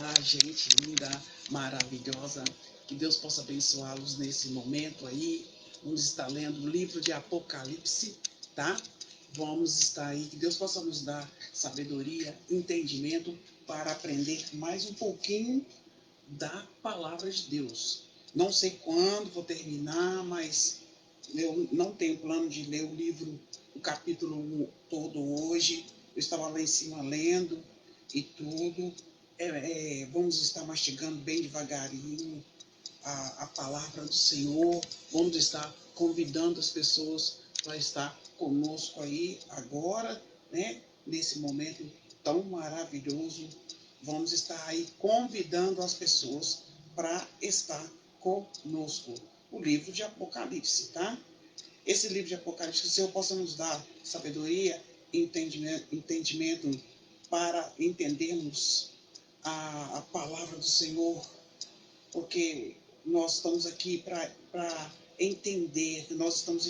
Olá, gente linda, maravilhosa. Que Deus possa abençoá-los nesse momento aí. Vamos estar lendo o livro de Apocalipse, tá? Vamos estar aí, que Deus possa nos dar sabedoria, entendimento para aprender mais um pouquinho da palavra de Deus. Não sei quando vou terminar, mas eu não tenho plano de ler o livro, o capítulo 1 todo hoje. Eu estava lá em cima lendo e tudo. Vamos estar mastigando bem devagarinho a palavra do Senhor. Vamos estar convidando as pessoas para estar conosco aí agora, né? Nesse momento tão maravilhoso. Vamos estar aí convidando as pessoas para estar conosco. O livro de Apocalipse, tá? Esse livro de Apocalipse, que o Senhor possa nos dar sabedoria, entendimento para entendermos a palavra do Senhor, porque nós estamos aqui para entender, nós estamos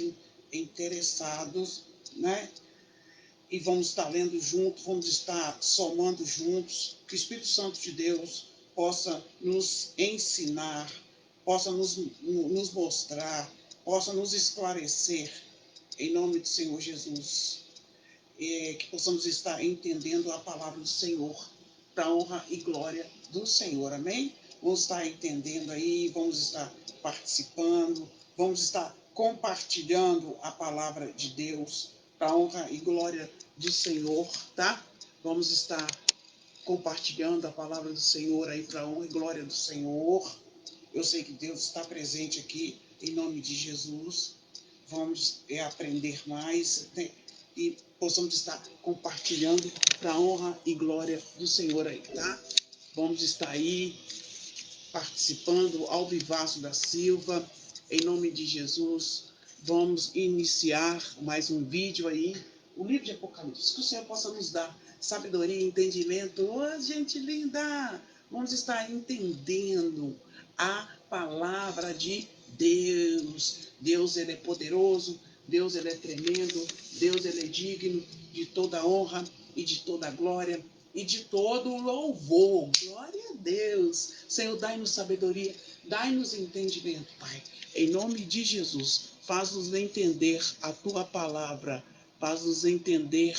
interessados, né? E vamos estar lendo juntos, vamos estar somando juntos, que o Espírito Santo de Deus possa nos ensinar, possa nos mostrar, possa nos esclarecer, em nome do Senhor Jesus. Que possamos estar entendendo a palavra do Senhor, para a honra e glória do Senhor, amém? Vamos estar entendendo aí, vamos estar participando, vamos estar compartilhando a palavra de Deus, para a honra e glória do Senhor, tá? Vamos estar compartilhando a palavra do Senhor aí, para a honra e glória do Senhor. Eu sei que Deus está presente aqui, em nome de Jesus. Vamos aprender mais, né? E possamos estar compartilhando para a honra e glória do Senhor aí, tá? Vamos estar aí participando ao Vivaço da Silva, em nome de Jesus. Vamos iniciar mais um vídeo aí, o livro de Apocalipse, que o Senhor possa nos dar sabedoria e entendimento. Ô, gente linda! Vamos estar entendendo a palavra de Deus. Deus, ele é poderoso, Deus, ele é tremendo, Deus, ele é digno de toda honra e de toda glória e de todo louvor. Glória a Deus. Senhor, dai-nos sabedoria, dai-nos entendimento, Pai. Em nome de Jesus, faz-nos entender a Tua palavra, faz-nos entender,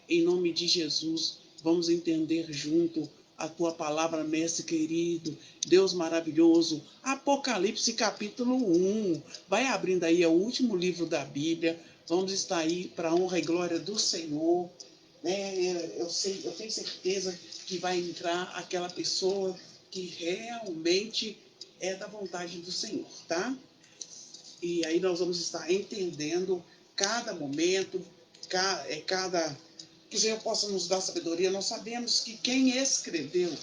em nome de Jesus, vamos entender junto a Tua palavra, mestre querido, Deus maravilhoso. Apocalipse capítulo 1, vai abrindo aí, é o último livro da Bíblia. Vamos estar aí para a honra e glória do Senhor. Eu tenho certeza que vai entrar aquela pessoa que realmente é da vontade do Senhor, tá? E aí nós vamos estar entendendo cada momento, que o Senhor possa nos dar sabedoria. Nós sabemos que quem escreveu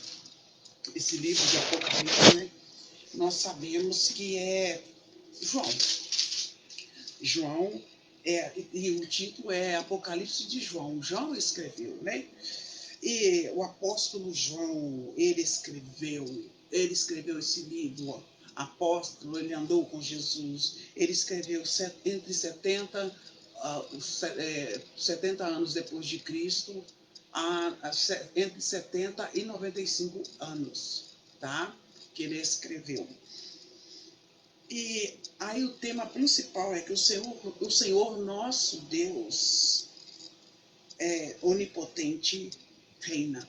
esse livro de Apocalipse, né? Nós sabemos que é João. João, e o título é Apocalipse de João. João escreveu, né? E o apóstolo João, ele escreveu esse livro. Apóstolo, ele andou com Jesus. Ele escreveu entre 70 anos depois de Cristo, entre 70 e 95 anos, tá? Que ele escreveu. E aí o tema principal é que o Senhor nosso Deus é onipotente, reina.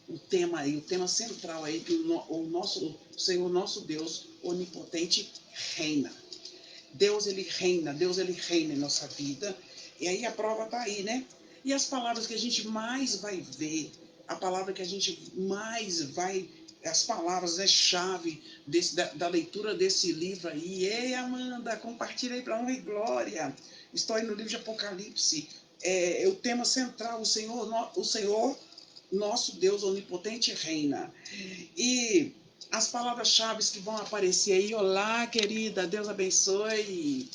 O tema central aí, que o Senhor nosso Deus onipotente reina. Deus ele reina em nossa vida. E aí a prova está aí, né? E as palavras que a gente mais vai ver, a palavra que a gente mais vai, as palavras, né, chave da leitura desse livro aí. Ei, Amanda, compartilha aí para honra e glória. Estou aí no livro de Apocalipse. É o tema central, o Senhor nosso Deus onipotente reina. E as palavras-chave que vão aparecer aí. Olá, querida, Deus abençoe.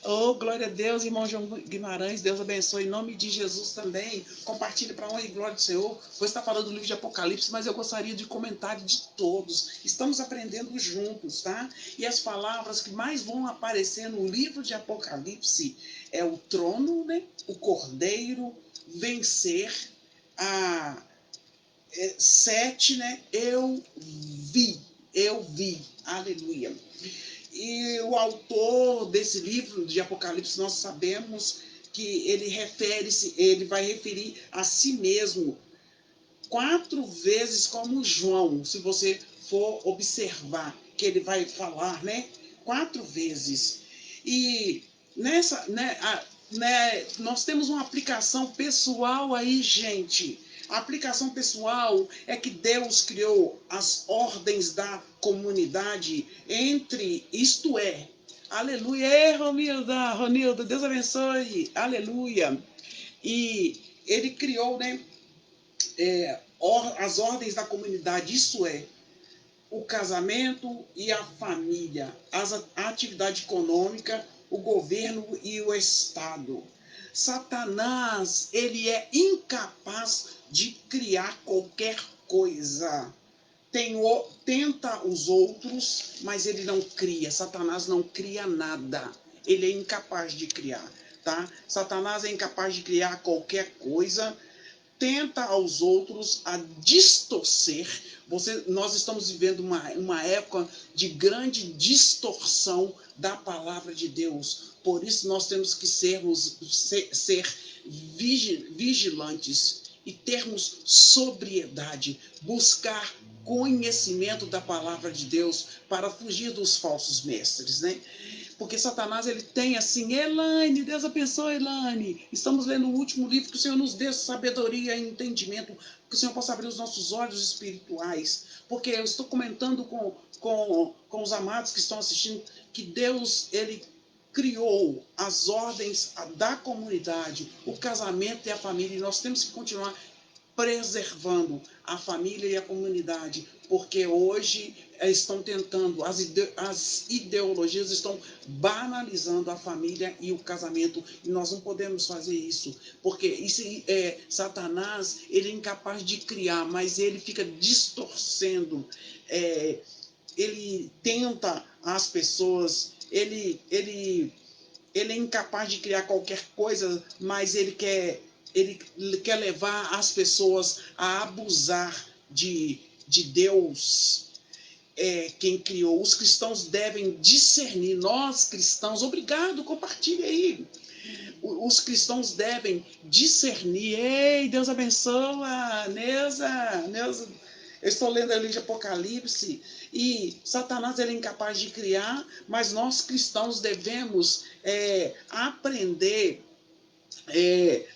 Oh, glória a Deus, irmão João Guimarães, Deus abençoe, em nome de Jesus também. Compartilhe para a honra e glória do Senhor. Vou estar falando do livro de Apocalipse, mas eu gostaria de comentário de todos. Estamos aprendendo juntos, tá? E as palavras que mais vão aparecer no livro de Apocalipse é o trono, né? O cordeiro, vencer, 7, né? Eu vi, aleluia. E o autor desse livro de Apocalipse, nós sabemos que ele vai referir a si mesmo 4 vezes como João, se você for observar, que ele vai falar, né? 4 vezes. E nessa, nós temos uma aplicação pessoal aí, gente. A aplicação pessoal é que Deus criou as ordens da comunidade isto é, aleluia, ei, Ronilda, Deus abençoe, aleluia. E ele criou, né, as ordens da comunidade, isso é, o casamento e a família, a atividade econômica, o governo e o Estado. Satanás, ele é incapaz de criar qualquer coisa. Tenta os outros, mas ele não cria. Satanás não cria nada. Ele é incapaz de criar, tá? Satanás é incapaz de criar qualquer coisa. Tenta aos outros a distorcer. Nós estamos vivendo uma época de grande distorção da palavra de Deus. Por isso nós temos que ser vigilantes e termos sobriedade, buscar conhecimento da palavra de Deus para fugir dos falsos mestres, né? Porque Satanás, ele tem assim, Elaine, Deus abençoe, Elaine. Estamos lendo o último livro, que o Senhor nos dê sabedoria e entendimento, que o Senhor possa abrir os nossos olhos espirituais. Porque eu estou comentando com os amados que estão assistindo, que Deus, ele criou as ordens da comunidade, o casamento e a família, e nós temos que continuar preservando a família e a comunidade, porque hoje estão tentando, as ideologias estão banalizando a família e o casamento, e nós não podemos fazer isso, porque Satanás, ele é incapaz de criar, mas ele fica distorcendo, ele tenta as pessoas, ele é incapaz de criar qualquer coisa, mas ele quer levar as pessoas a abusar de Deus, quem criou. Os cristãos devem discernir, nós cristãos, obrigado, compartilhe aí. Os cristãos devem discernir. Ei, Deus abençoa, Neuza, eu estou lendo ali de Apocalipse, e Satanás, ele é incapaz de criar, mas nós cristãos devemos aprender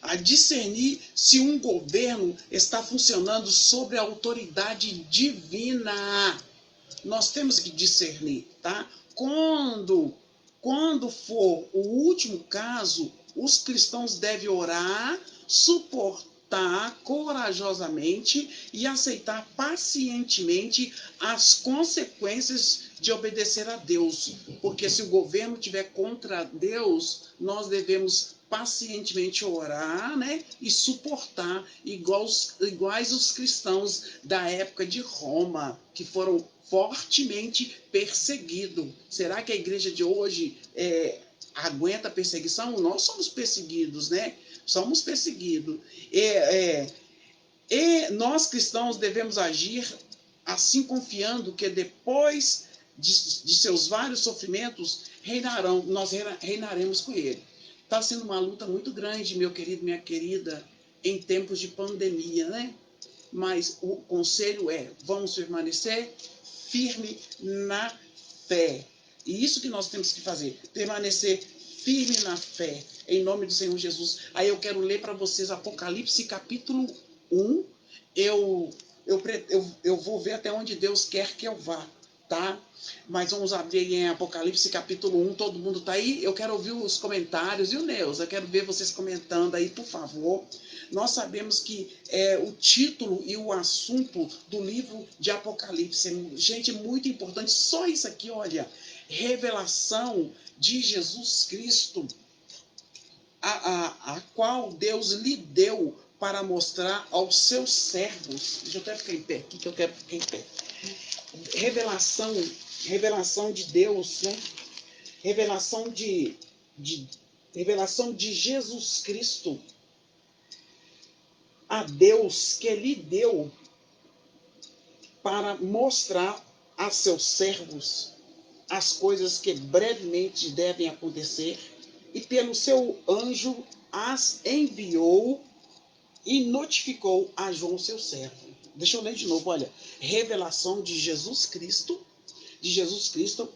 a discernir se um governo está funcionando sobre a autoridade divina. Nós temos que discernir, tá? Quando for o último caso, os cristãos devem orar, suportar corajosamente e aceitar pacientemente as consequências de obedecer a Deus. Porque se o governo estiver contra Deus, nós devemos pacientemente orar, né, e suportar, iguais os cristãos da época de Roma, que foram fortemente perseguidos. Será que a igreja de hoje aguenta perseguição? Nós somos perseguidos, né? Somos perseguidos. E nós cristãos devemos agir assim, confiando que depois de seus vários sofrimentos nós reinaremos com ele. Está sendo uma luta muito grande, meu querido, minha querida, em tempos de pandemia, né? Mas o conselho vamos permanecer firme na fé. E isso que nós temos que fazer, permanecer firme na fé, em nome do Senhor Jesus. Aí eu quero ler para vocês Apocalipse capítulo 1. Eu vou ver até onde Deus quer que eu vá, tá? Mas vamos abrir em Apocalipse capítulo 1, todo mundo tá aí? Eu quero ouvir os comentários, e o Neus, eu quero ver vocês comentando aí, por favor. Nós sabemos que o título e o assunto do livro de Apocalipse, gente, é muito importante. Só isso aqui, olha, revelação de Jesus Cristo, a qual Deus lhe deu para mostrar aos seus servos. Deixa eu até ficar em pé aqui, que eu quero ficar em pé. Revelação de Deus, né? Revelação de Jesus Cristo a Deus, que lhe deu para mostrar a seus servos as coisas que brevemente devem acontecer, e pelo seu anjo as enviou e notificou a João, seu servo. Deixa eu ler de novo, olha. Revelação de Jesus Cristo,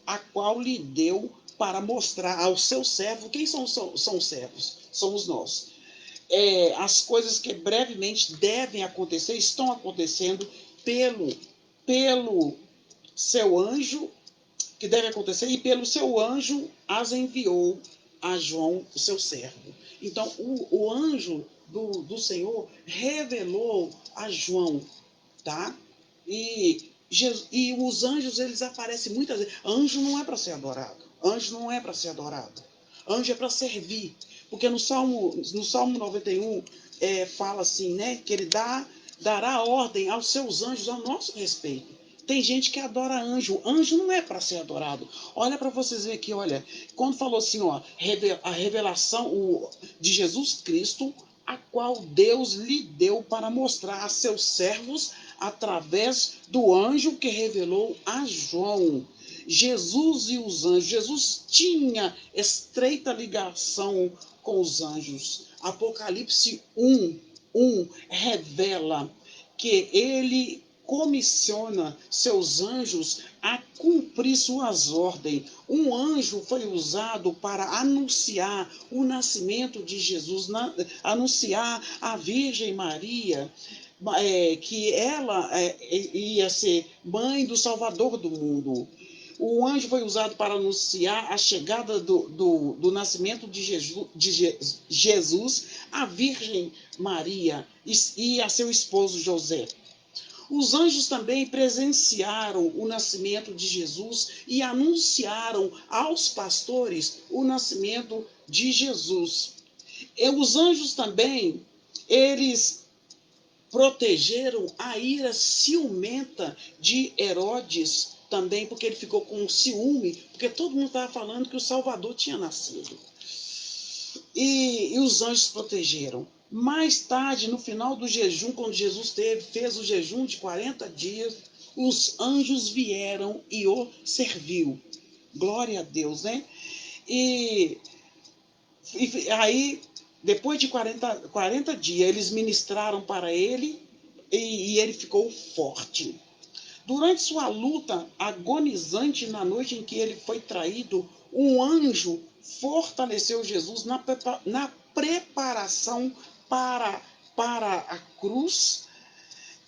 a qual lhe deu para mostrar ao seu servo. Quem são os servos? Somos nós. As coisas que brevemente devem acontecer, estão acontecendo pelo seu anjo, que deve acontecer, e pelo seu anjo as enviou a João, o seu servo. Então, o anjo do Senhor revelou a João, tá? E os anjos, eles aparecem muitas vezes. Anjo não é para ser adorado. Anjo não é para ser adorado. Anjo é para servir. Porque no Salmo 91 fala assim, né? Que ele dará ordem aos seus anjos ao nosso respeito. Tem gente que adora anjo. Anjo não é para ser adorado. Olha para vocês verem aqui, olha. Quando falou assim, ó, a revelação de Jesus Cristo, a qual Deus lhe deu para mostrar a seus servos através do anjo que revelou a João. Jesus e os anjos. Jesus tinha estreita ligação com os anjos. Apocalipse 1 revela que ele comissiona seus anjos a cumprir suas ordens. Um anjo foi usado para anunciar o nascimento de Jesus, anunciar a Virgem Maria, que ela ia ser mãe do Salvador do mundo. O anjo foi usado para anunciar a chegada do nascimento de Jesus à Virgem Maria e a seu esposo José. Os anjos também presenciaram o nascimento de Jesus e anunciaram aos pastores o nascimento de Jesus. E os anjos também, eles protegeram a ira ciumenta de Herodes também, porque ele ficou com ciúme, porque todo mundo estava falando que o Salvador tinha nascido. E os anjos protegeram. Mais tarde, no final do jejum, quando Jesus fez o jejum de 40 dias, os anjos vieram e o serviu. Glória a Deus, né? E aí, depois de 40 dias, eles ministraram para ele e ele ficou forte. Durante sua luta agonizante na noite em que ele foi traído, um anjo fortaleceu Jesus na preparação para a cruz.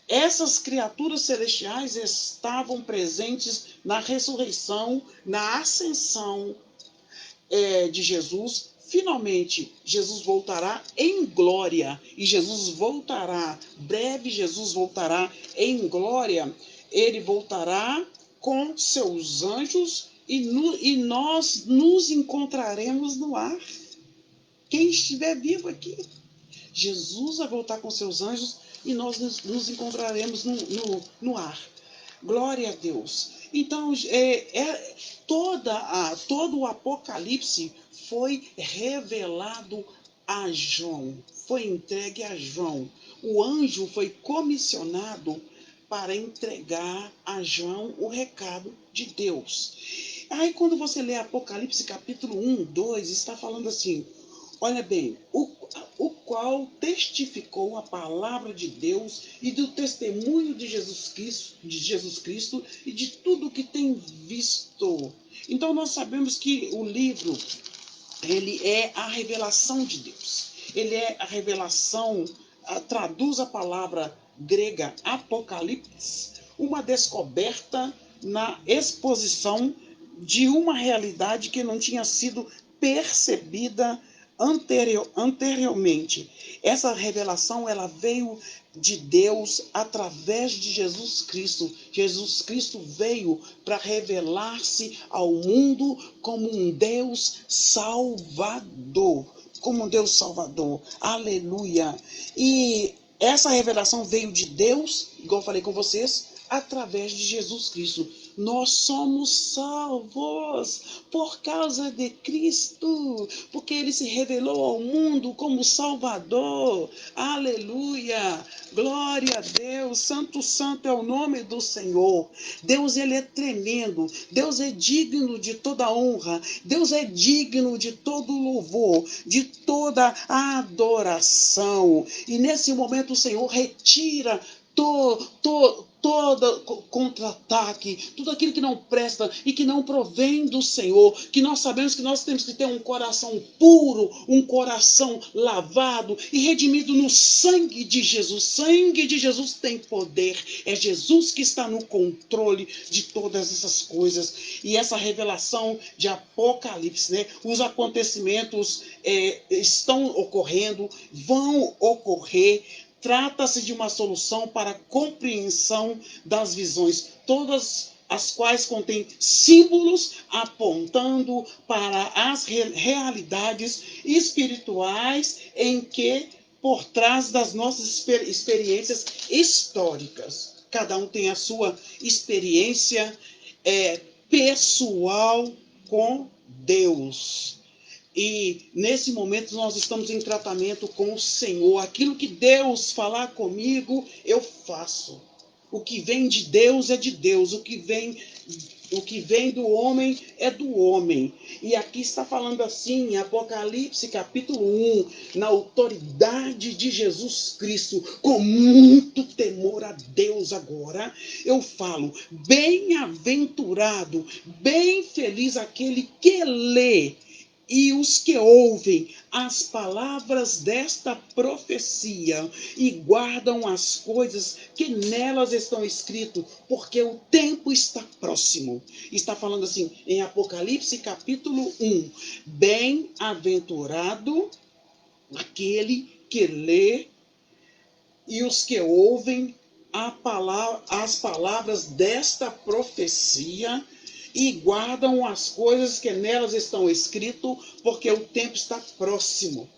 Essas criaturas celestiais estavam presentes na ressurreição, na ascensão de Jesus. Finalmente, Jesus voltará em glória. E Jesus voltará, breve Jesus voltará em glória. Ele voltará com seus anjos e nós nos encontraremos no ar. Quem estiver vivo aqui. Jesus vai voltar com seus anjos e nós nos encontraremos no ar. Glória a Deus. Então, todo o Apocalipse foi revelado a João, foi entregue a João. O anjo foi comissionado para entregar a João o recado de Deus. Aí, quando você lê Apocalipse capítulo 1, 2, está falando assim, olha bem, o qual testificou a palavra de Deus e do testemunho de Jesus Cristo e de tudo que tem visto. Então nós sabemos que o livro, ele é a revelação de Deus. Ele é a revelação, traduz a palavra grega apocalipse, uma descoberta na exposição de uma realidade que não tinha sido percebida anteriormente. Essa revelação, ela veio de Deus através de Jesus Cristo. Jesus Cristo veio para revelar-se ao mundo como um Deus salvador. Como um Deus salvador. Aleluia. E essa revelação veio de Deus, igual eu falei com vocês, através de Jesus Cristo. Nós somos salvos por causa de Cristo, porque Ele se revelou ao mundo como Salvador. Aleluia! Glória a Deus! Santo, santo é o nome do Senhor. Deus, Ele é tremendo. Deus é digno de toda honra. Deus é digno de todo louvor, de toda adoração. E nesse momento o Senhor retira todo contra-ataque, tudo aquilo que não presta e que não provém do Senhor, que nós sabemos que nós temos que ter um coração puro, um coração lavado e redimido no sangue de Jesus. Sangue de Jesus tem poder, é Jesus que está no controle de todas essas coisas. E essa revelação de Apocalipse, né? Os acontecimentos estão ocorrendo, vão ocorrer. Trata-se de uma solução para a compreensão das visões, todas as quais contêm símbolos apontando para as realidades espirituais em que, por trás das nossas experiências históricas, cada um tem a sua experiência pessoal com Deus. E nesse momento nós estamos em tratamento com o Senhor. Aquilo que Deus falar comigo, eu faço. O que vem de Deus é de Deus. O que vem do homem é do homem. E aqui está falando assim, em Apocalipse capítulo 1, na autoridade de Jesus Cristo, com muito temor a Deus agora, eu falo, bem-aventurado, bem feliz aquele que lê e os que ouvem as palavras desta profecia e guardam as coisas que nelas estão escritas, porque o tempo está próximo. Está falando assim em Apocalipse capítulo 1. Bem-aventurado aquele que lê e os que ouvem as palavras desta profecia e guardam as coisas que nelas estão escritas, porque o tempo está próximo.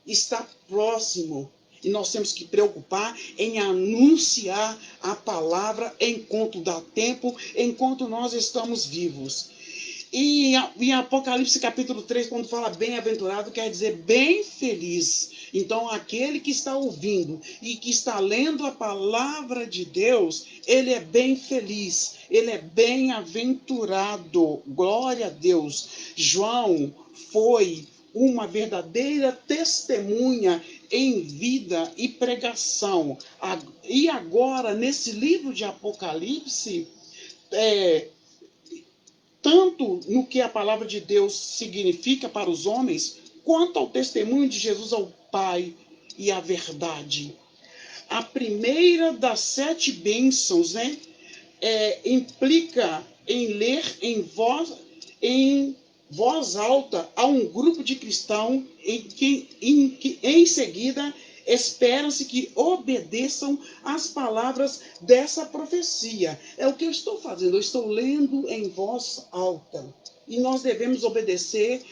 Está próximo. E nós temos que preocupar em anunciar a palavra enquanto dá tempo, enquanto nós estamos vivos. E em Apocalipse capítulo 3, quando fala bem-aventurado, quer dizer bem feliz. Então, aquele que está ouvindo e que está lendo a palavra de Deus, ele é bem feliz, ele é bem-aventurado. Glória a Deus. João foi uma verdadeira testemunha em vida e pregação. E agora, nesse livro de Apocalipse, tanto no que a palavra de Deus significa para os homens, quanto ao testemunho de Jesus ao Pai e à verdade. A primeira das 7 bênçãos, né, implica em ler em voz alta a um grupo de cristãos em seguida espera-se que obedeçam às palavras dessa profecia. É o que eu estou fazendo, eu estou lendo em voz alta. E nós devemos obedecer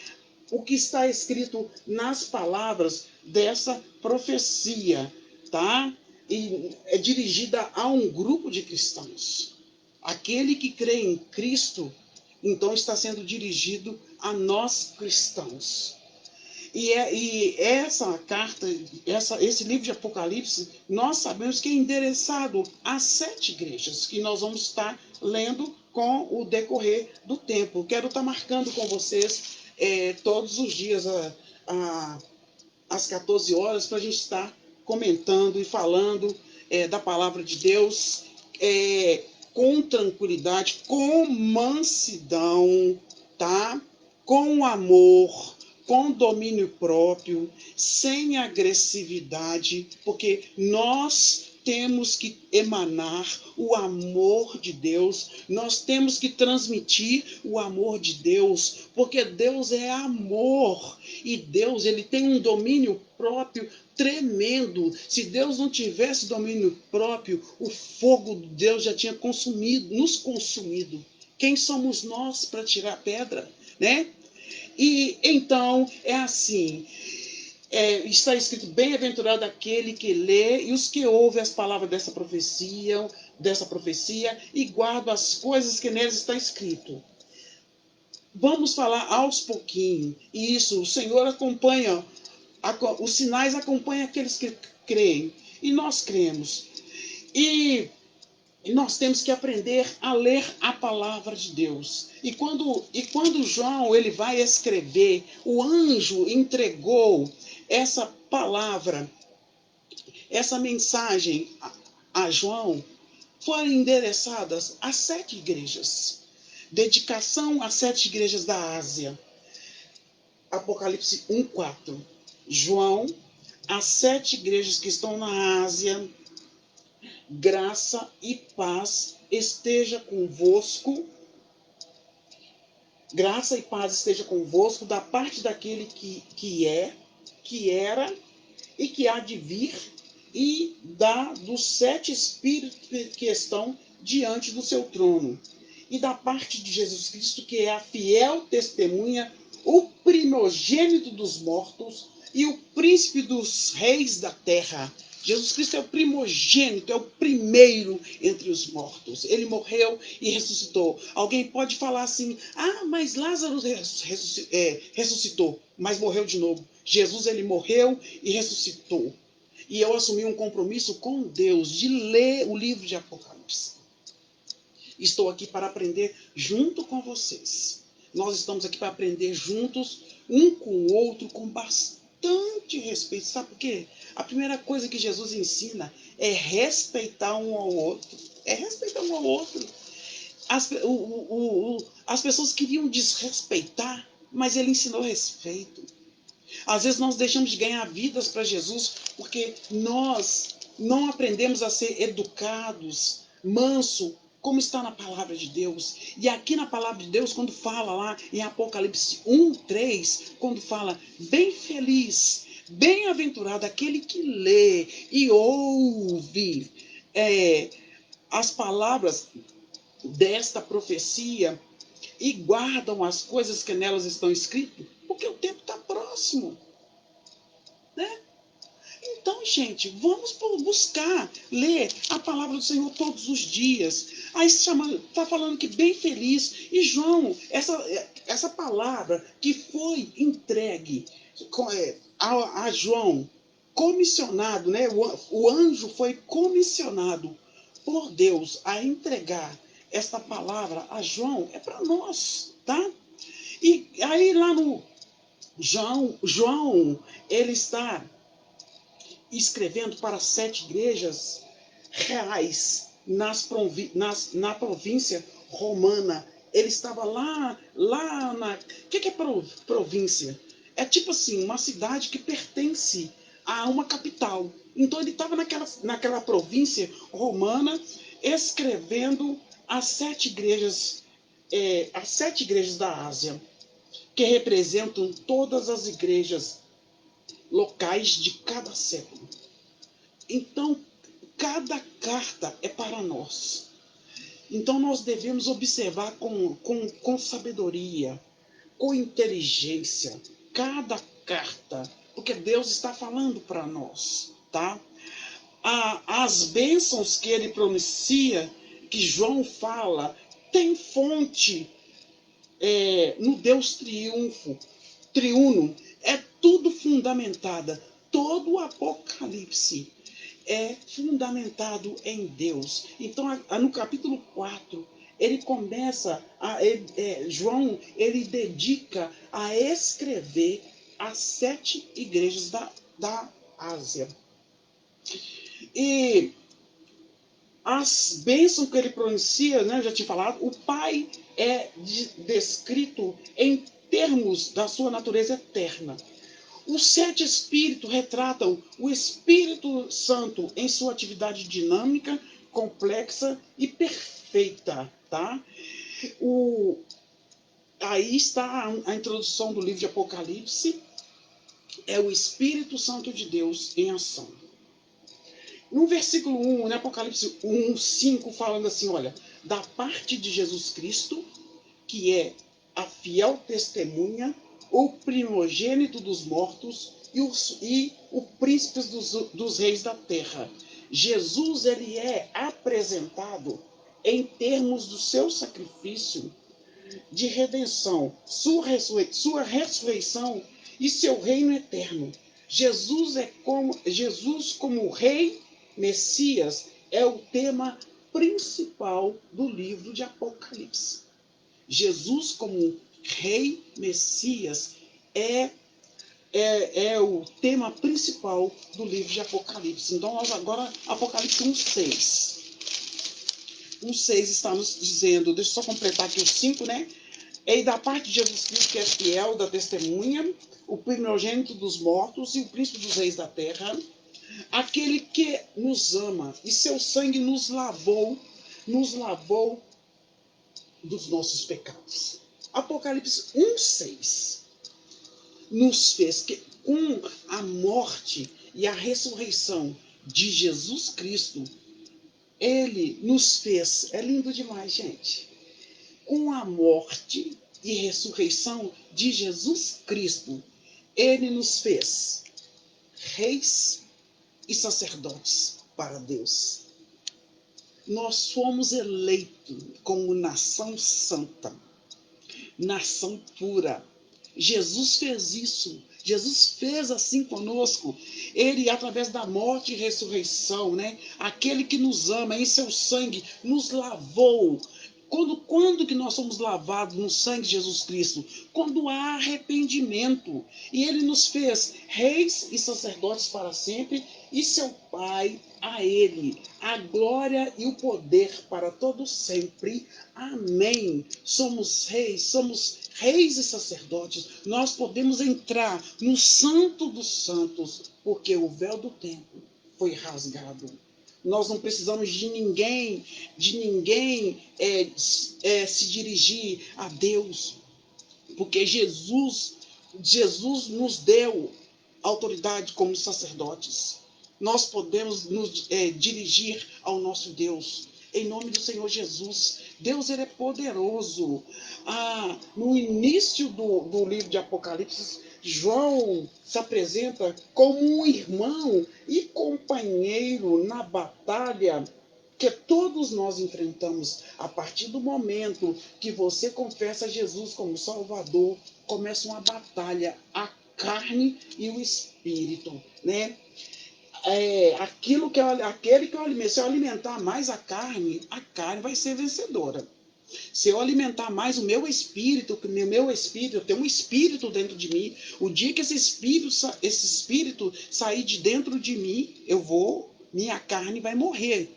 o que está escrito nas palavras dessa profecia, tá? E é dirigida a um grupo de cristãos. Aquele que crê em Cristo, então está sendo dirigido a nós cristãos. E essa carta, esse livro de Apocalipse, nós sabemos que é endereçado às 7 igrejas, que nós vamos estar lendo com o decorrer do tempo. Quero estar marcando com vocês todos os dias às 14 horas para a gente estar comentando e falando da palavra de Deus com tranquilidade, com mansidão, tá? Com amor, com domínio próprio, sem agressividade, porque nós temos que emanar o amor de Deus, nós temos que transmitir o amor de Deus, porque Deus é amor, e Deus, ele tem um domínio próprio tremendo. Se Deus não tivesse domínio próprio, o fogo de Deus já tinha nos consumido. Quem somos nós para tirar pedra, né? E então é assim, está escrito, bem-aventurado aquele que lê e os que ouvem as palavras dessa profecia, dessa profecia e guardo as coisas que nelas está escrito. Vamos falar aos pouquinhos. E isso, o Senhor acompanha, os sinais acompanham aqueles que creem. E nós cremos. E nós temos que aprender a ler a palavra de Deus. E quando João ele vai escrever, o anjo entregou essa palavra, essa mensagem a João, foram endereçadas a 7 igrejas. Dedicação a 7 igrejas da Ásia. Apocalipse 1:4. João, as 7 igrejas que estão na Ásia, graça e paz esteja convosco. Graça e paz esteja convosco da parte daquele que é, que era e que há de vir, e dos 7 espíritos que estão diante do seu trono, e da parte de Jesus Cristo, que é a fiel testemunha, o primogênito dos mortos e o príncipe dos reis da terra. Jesus Cristo é o primogênito, é o primeiro entre os mortos. Ele morreu e ressuscitou. Alguém pode falar assim, mas Lázaro ressuscitou, mas morreu de novo. Jesus, ele morreu e ressuscitou. E eu assumi um compromisso com Deus de ler o livro de Apocalipse. Estou aqui para aprender junto com vocês. Nós estamos aqui para aprender juntos, um com o outro, com bastante respeito. Sabe por quê? A primeira coisa que Jesus ensina é respeitar um ao outro. É respeitar um ao outro. As pessoas queriam desrespeitar, mas ele ensinou respeito. Às vezes nós deixamos de ganhar vidas para Jesus porque nós não aprendemos a ser educados, manso, como está na palavra de Deus. E aqui na palavra de Deus, quando fala lá em Apocalipse 1:3, quando fala bem feliz, bem-aventurado aquele que lê e ouve as palavras desta profecia e guardam as coisas que nelas estão escritas, porque o tempo está próximo, né? Então, gente, vamos buscar ler a palavra do Senhor todos os dias. Aí está falando que bem feliz. E João, essa palavra que foi entregue a João, comissionado, né? O anjo foi comissionado por Deus a entregar esta palavra a João, é para nós, tá? E aí lá no João, ele está escrevendo para 7 igrejas reais na província romana. Ele estava lá na... O que é província? É tipo assim, uma cidade que pertence a uma capital. Então ele estava naquela província romana escrevendo as 7 igrejas, as 7 igrejas da Ásia, que representam todas as igrejas locais de cada século. Então, cada carta é para nós. Então, nós devemos observar com sabedoria, com inteligência, cada carta, porque Deus está falando para nós, tá? As bênçãos que ele pronuncia, que João fala, tem fonte no Deus triuno, é tudo fundamentada. Todo o Apocalipse é fundamentado em Deus. Então, no capítulo 4, ele começa, João, ele dedica a escrever as 7 igrejas da Ásia. E as bênçãos que ele pronuncia, né, eu já tinha falado, o Pai é descrito em termos da sua natureza eterna. Os 7 espíritos retratam o Espírito Santo em sua atividade dinâmica, complexa e perfeita, tá? Aí está a introdução do livro de Apocalipse, é o Espírito Santo de Deus em ação. No versículo 1, no Apocalipse 1:5, falando assim, olha, da parte de Jesus Cristo, que é a fiel testemunha, o primogênito dos mortos e o príncipe dos reis da terra. Jesus ele é apresentado em termos do seu sacrifício de redenção, sua ressurreição e seu reino eterno. Jesus como Rei Messias é o tema principal do livro de Apocalipse. Jesus como Rei Messias é o tema principal do livro de Apocalipse. Então, nós agora, Apocalipse 1:6. 1:6 está nos dizendo, deixa eu só completar aqui os 5, né? E da parte de Jesus Cristo, que é fiel, da testemunha, o primogênito dos mortos e o príncipe dos reis da terra, aquele que nos ama e seu sangue nos lavou dos nossos pecados. Apocalipse 1:6 nos fez que com a morte e a ressurreição de Jesus Cristo, ele nos fez, é lindo demais, gente, com a morte e ressurreição de Jesus Cristo, ele nos fez reis e sacerdotes para Deus. Nós fomos eleitos como nação santa, nação pura. Jesus fez isso. Jesus fez assim conosco. Ele, através da morte e ressurreição, né? Aquele que nos ama, em seu sangue, nos lavou. Quando que nós somos lavados no sangue de Jesus Cristo? Quando há arrependimento. E ele nos fez reis e sacerdotes para sempre, e seu Pai, a ele, a glória e o poder para todos sempre. Amém. Somos reis e sacerdotes. Nós podemos entrar no Santo dos Santos, porque o véu do templo foi rasgado. Nós não precisamos de ninguém se dirigir a Deus, porque Jesus nos deu autoridade como sacerdotes. Nós podemos nos dirigir ao nosso Deus, em nome do Senhor Jesus. Deus ele é poderoso. No início do livro de Apocalipse, João se apresenta como um irmão e companheiro na batalha que todos nós enfrentamos. A partir do momento que você confessa Jesus como Salvador, começa uma batalha, a carne e o espírito, né? Se eu alimentar mais a carne vai ser vencedora. Se eu alimentar mais o meu espírito, eu tenho um espírito dentro de mim. O dia que esse espírito sair de dentro de mim, minha carne vai morrer.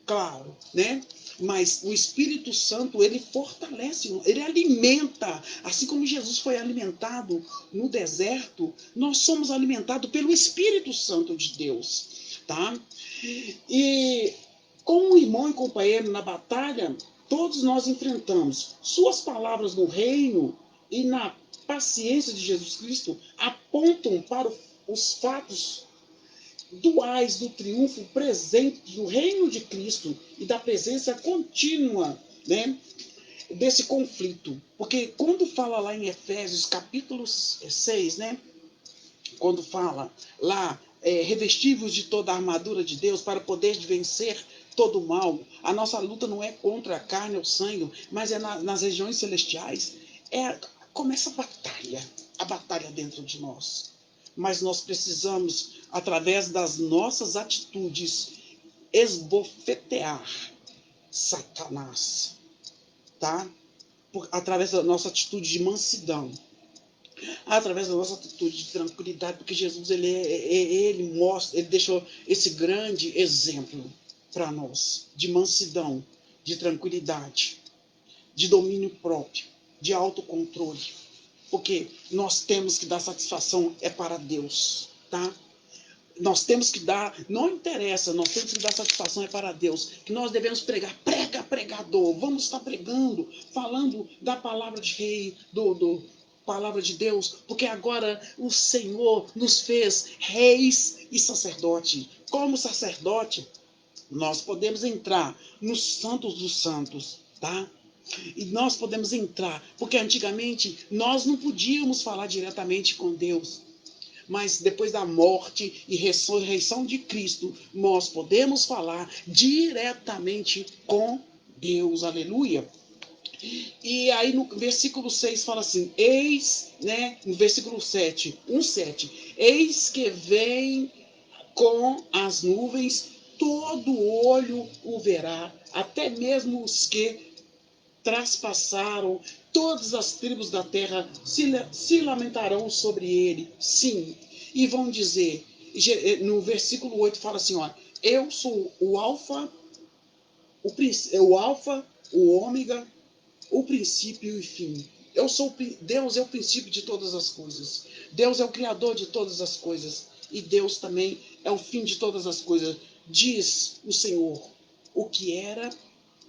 Claro, né? Mas o Espírito Santo, ele fortalece, ele alimenta. Assim como Jesus foi alimentado no deserto, nós somos alimentados pelo Espírito Santo de Deus, tá? E como irmão e companheiro na batalha, todos nós enfrentamos. Suas palavras no reino e na paciência de Jesus Cristo apontam para os fatos duais do triunfo presente do reino de Cristo e da presença contínua, né, desse conflito. Porque quando fala lá em Efésios capítulo 6, né, quando fala lá, revestivos de toda a armadura de Deus para poder vencer todo o mal, a nossa luta não é contra a carne ou sangue, mas é nas regiões celestiais. Começa a batalha dentro de nós. Mas nós precisamos, através das nossas atitudes, esbofetear Satanás, tá? Através da nossa atitude de mansidão, através da nossa atitude de tranquilidade, porque Jesus ele deixou esse grande exemplo para nós de mansidão, de tranquilidade, de domínio próprio, de autocontrole. Porque nós temos que dar satisfação para Deus, tá? Nós temos que dar, não interessa, nós temos que dar satisfação para Deus. Que nós devemos pregar, pregador, vamos estar pregando, falando da palavra de rei, palavra de Deus, porque agora o Senhor nos fez reis e sacerdote. Como sacerdote, nós podemos entrar nos santos dos santos, tá? E nós podemos entrar, porque antigamente nós não podíamos falar diretamente com Deus. mas depois da morte e ressurreição de Cristo, nós podemos falar diretamente com Deus, aleluia. E aí no versículo 6 fala assim, eis, né, no versículo 7, 1:7, eis que vem com as nuvens, todo olho o verá, até mesmo os que traspassaram, todas as tribos da terra se lamentarão sobre ele, sim, e vão dizer, no versículo 8 fala assim, ó, eu sou o alfa, o alfa, o ômega, o princípio e fim. Deus é o princípio de todas as coisas. Deus é o criador de todas as coisas. E Deus também é o fim de todas as coisas. Diz o Senhor o que era,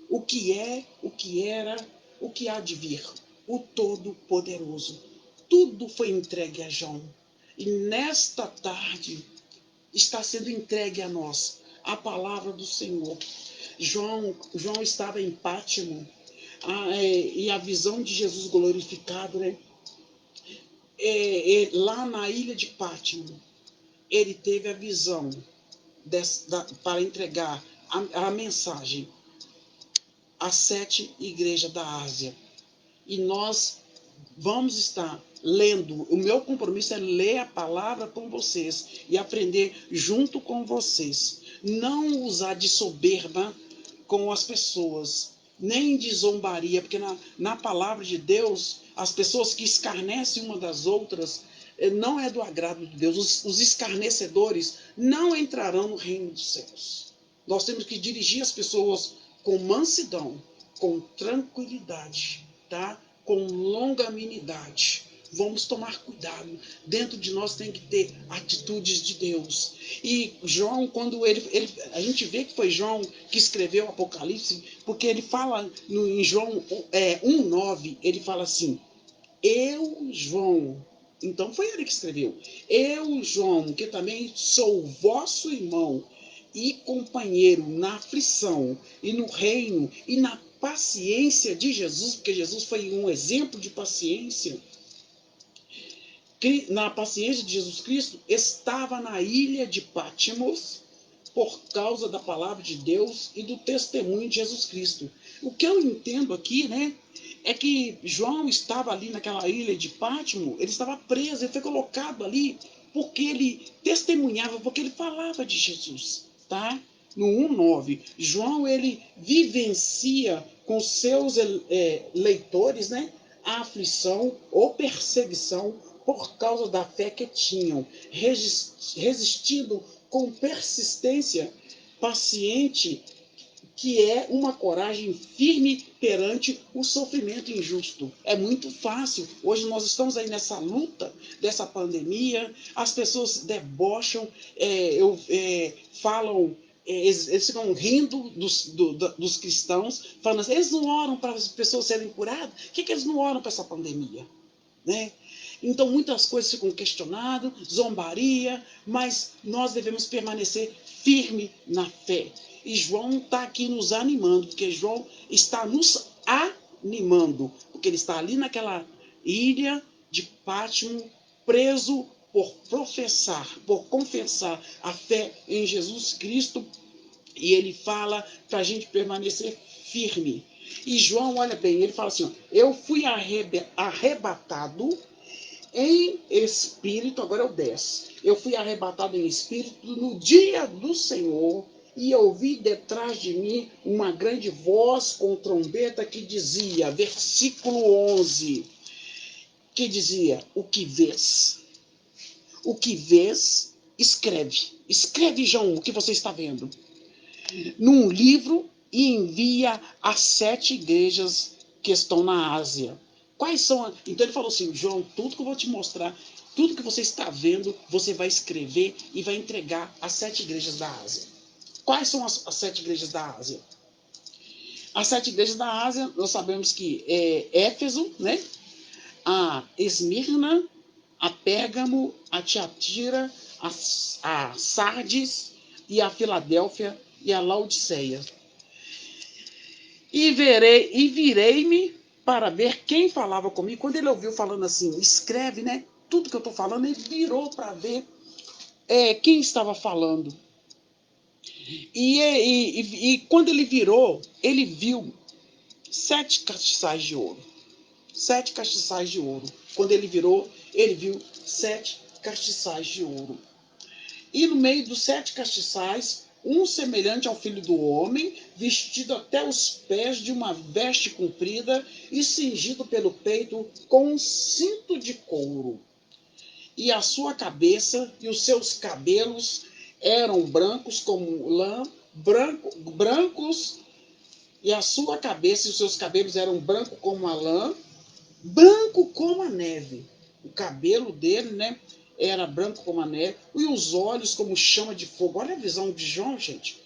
o que é, o que era, o que há de vir. O Todo-Poderoso. Tudo foi entregue a João. E nesta tarde está sendo entregue a nós a palavra do Senhor. João estava em Pátimo, e a visão de Jesus glorificado, né? Lá na ilha de Pátimo, ele teve a visão para entregar a mensagem às 7 igrejas da Ásia. E nós vamos estar lendo, o meu compromisso é ler a palavra com vocês e aprender junto com vocês. Não usar de soberba com as pessoas, nem de zombaria, porque na palavra de Deus, as pessoas que escarnecem uma das outras, não é do agrado de Deus. Os escarnecedores não entrarão no reino dos céus. Nós temos que dirigir as pessoas com mansidão, com tranquilidade, tá? Com longanimidade. Vamos tomar cuidado. Dentro de nós tem que ter atitudes de Deus. E João, quando a gente vê que foi João que escreveu o Apocalipse, porque ele fala em João 1:9, ele fala assim, eu, João, então foi ele que escreveu, eu, João, que também sou vosso irmão e companheiro na aflição e no reino e na paciência de Jesus, porque Jesus foi um exemplo de paciência, na paciência de Jesus Cristo, estava na ilha de Patmos por causa da palavra de Deus e do testemunho de Jesus Cristo. O que eu entendo aqui, né, é que João estava ali naquela ilha de Patmos, ele estava preso, ele foi colocado ali porque ele testemunhava, porque ele falava de Jesus, tá? No 1:9, João, ele vivencia com seus leitores, né, a aflição ou perseguição por causa da fé que tinham, resistindo com persistência paciente, que é uma coragem firme perante o sofrimento injusto. É muito fácil. Hoje nós estamos aí nessa luta dessa pandemia, as pessoas debocham, falam, eles ficam rindo dos cristãos, falando assim, eles não oram para as pessoas serem curadas? Por que eles não oram para essa pandemia? Né? Então muitas coisas ficam questionadas, zombaria, mas nós devemos permanecer firme na fé. E João está aqui nos animando, porque João está nos animando, porque ele está ali naquela ilha de Pátimo, preso por confessar a fé em Jesus Cristo, e ele fala para a gente permanecer firme. E João, olha bem, ele fala assim, ó, eu fui arrebatado em espírito, agora é o 10. Eu fui arrebatado em espírito no dia do Senhor e ouvi detrás de mim uma grande voz com trombeta que dizia, versículo 11, que dizia, o que vês? O que vês, escreve. Escreve, João, o que você está vendo. Num livro e envia às 7 igrejas que estão na Ásia. Quais são? Então ele falou assim, João, tudo que eu vou te mostrar, tudo que você está vendo, você vai escrever e vai entregar às 7 igrejas da Ásia. Quais são as 7 igrejas da Ásia? As 7 igrejas da Ásia, nós sabemos que é Éfeso, né? A Esmirna, a Pérgamo, a Tiatira, a Sardes e a Filadélfia e a Laodiceia. E virei-me para ver quem falava comigo. Quando ele ouviu falando assim, escreve, né? tudo que eu estou falando, ele virou para ver quem estava falando. E quando ele virou, ele viu 7 castiçais de ouro. 7 castiçais de ouro. Quando ele virou, ele viu 7 castiçais de ouro. E no meio dos 7 castiçais, um semelhante ao filho do homem, vestido até os pés de uma veste comprida e cingido pelo peito com um cinto de couro. E a sua cabeça e os seus cabelos eram brancos como lã, brancos, e a sua cabeça e os seus cabelos eram brancos como a lã, branco como a neve. O cabelo dele, né, era branco como a neve, e os olhos como chama de fogo. Olha a visão de João, gente.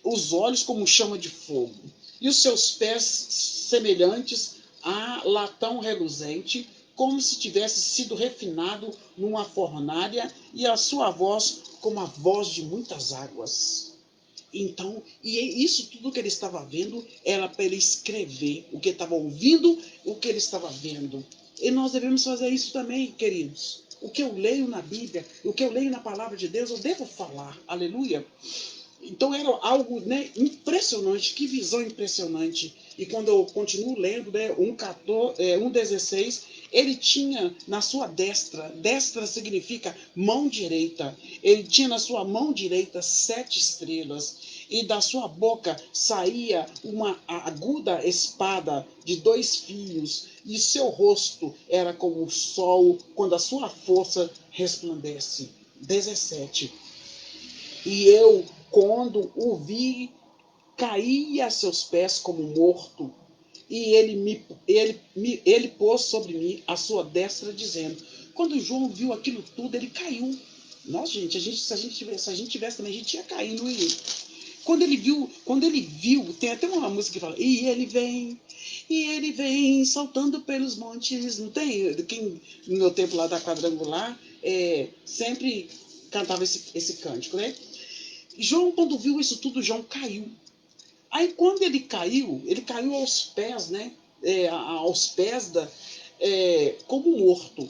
Os olhos como chama de fogo. E os seus pés semelhantes a latão reluzente, como se tivesse sido refinado numa fornalha, e a sua voz como a voz de muitas águas. Então, e isso tudo que ele estava vendo era para ele escrever o que ele estava ouvindo, o que ele estava vendo. E nós devemos fazer isso também, queridos. O que eu leio na Bíblia, o que eu leio na palavra de Deus, eu devo falar. Aleluia. Então era algo, né, impressionante, que visão impressionante. E quando eu continuo lendo, né, 1,16, ele tinha na sua destra significa mão direita, ele tinha na sua mão direita 7 estrelas, e da sua boca saía uma aguda espada de 2 fios, e seu rosto era como o sol quando a sua força resplandece. 17. E eu, quando o vi, caí a seus pés como morto. E ele pôs sobre mim a sua destra, dizendo. Quando João viu aquilo tudo, ele caiu. Nossa, gente, se a gente tivesse também, a gente ia cair, não ia. Quando ele viu, tem até uma música que fala, e ele vem saltando pelos montes, não tem? Quem no meu tempo lá da quadrangular, sempre cantava esse cântico, né? João, quando viu isso tudo, João caiu. Aí quando ele caiu aos pés, né? Aos pés como morto.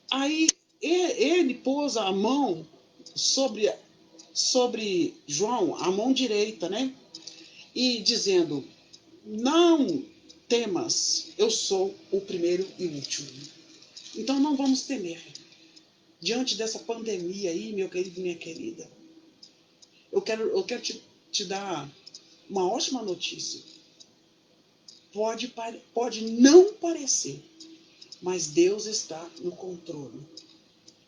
Aí ele pôs a mão sobre João, a mão direita, né? E dizendo, não temas, eu sou o primeiro e o último. Então não vamos temer. Diante dessa pandemia aí, meu querido e minha querida, eu quero te dar uma ótima notícia. Pode não parecer, mas Deus está no controle.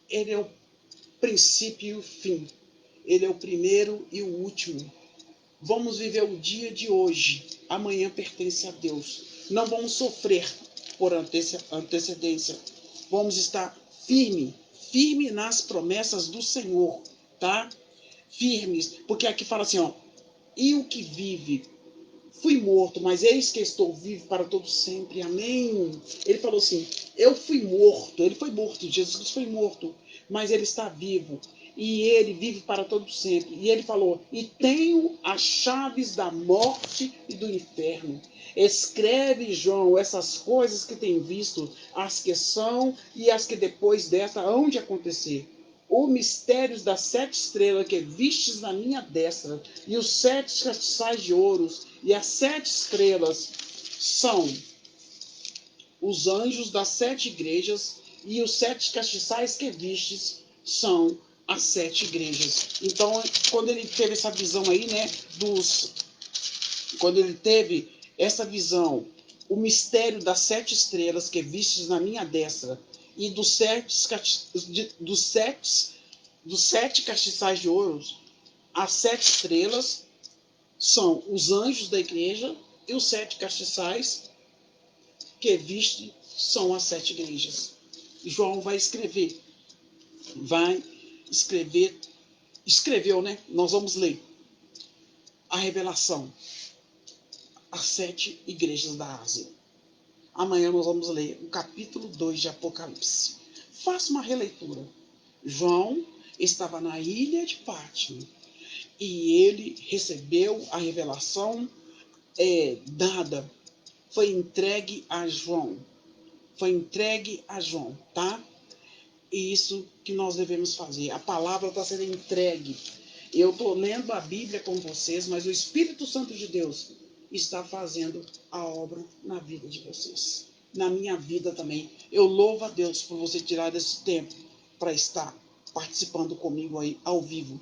Ele é o princípio e o fim. Ele é o primeiro e o último. Vamos viver o dia de hoje. Amanhã pertence a Deus. Não vamos sofrer por antecedência. Vamos estar firme nas promessas do Senhor, tá? Firmes, porque aqui fala assim, ó, e o que vive? Fui morto, mas eis que estou vivo para todo sempre. Amém. Ele falou assim, eu fui morto. Ele foi morto, Jesus foi morto, mas ele está vivo. E ele vive para todo sempre. E ele falou, e tenho as chaves da morte e do inferno. Escreve, João, essas coisas que tem visto, as que são e as que depois dessa hão de acontecer. O mistério das 7 estrelas que vistes na minha destra, e os 7 castiçais de ouros, e as 7 estrelas são os anjos das 7 igrejas, e os 7 castiçais que vistes são as 7 igrejas. Então, quando ele teve essa visão aí, né, quando ele teve essa visão, o mistério das 7 estrelas que vistes na minha destra, e dos 7 castiçais de ouro, as 7 estrelas são os anjos da igreja, e os 7 castiçais que viste são as 7 igrejas. João vai escrever, escreveu, né? Nós vamos ler a revelação, as 7 igrejas da Ásia. Amanhã nós vamos ler o capítulo 2 de Apocalipse. Faça uma releitura. João estava na ilha de Pátmos e ele recebeu a revelação dada, foi entregue a João, tá? E isso que nós devemos fazer. A palavra está sendo entregue. Eu estou lendo a Bíblia com vocês, mas o Espírito Santo de Deus está fazendo a obra na vida de vocês. Na minha vida também. Eu louvo a Deus por você tirar esse tempo para estar participando comigo aí ao vivo.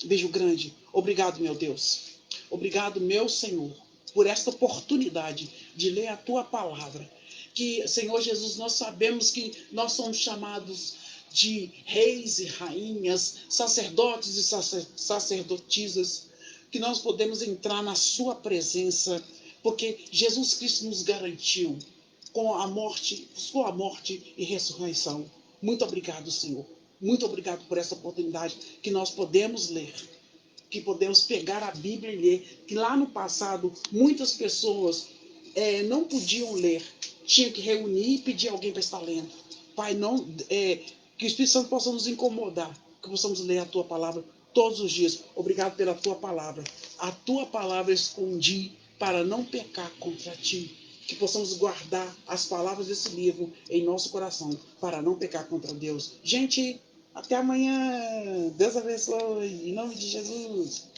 Beijo grande. Obrigado, meu Deus. Obrigado, meu Senhor, por esta oportunidade de ler a tua palavra. Que, Senhor Jesus, nós sabemos que nós somos chamados de reis e rainhas, sacerdotes e sacerdotisas, que nós podemos entrar na sua presença, porque Jesus Cristo nos garantiu com a morte, sua morte e ressurreição. Muito obrigado, Senhor. Muito obrigado por essa oportunidade que nós podemos ler, que podemos pegar a Bíblia e ler, que lá no passado muitas pessoas não podiam ler, tinha que reunir e pedir alguém para estar lendo. Pai, que o Espírito Santo possa nos incomodar, que possamos ler a Tua palavra todos os dias. Obrigado pela Tua palavra. A Tua palavra escondi para não pecar contra Ti. Que possamos guardar as palavras desse livro em nosso coração para não pecar contra Deus. Gente, até amanhã. Deus abençoe. Em nome de Jesus.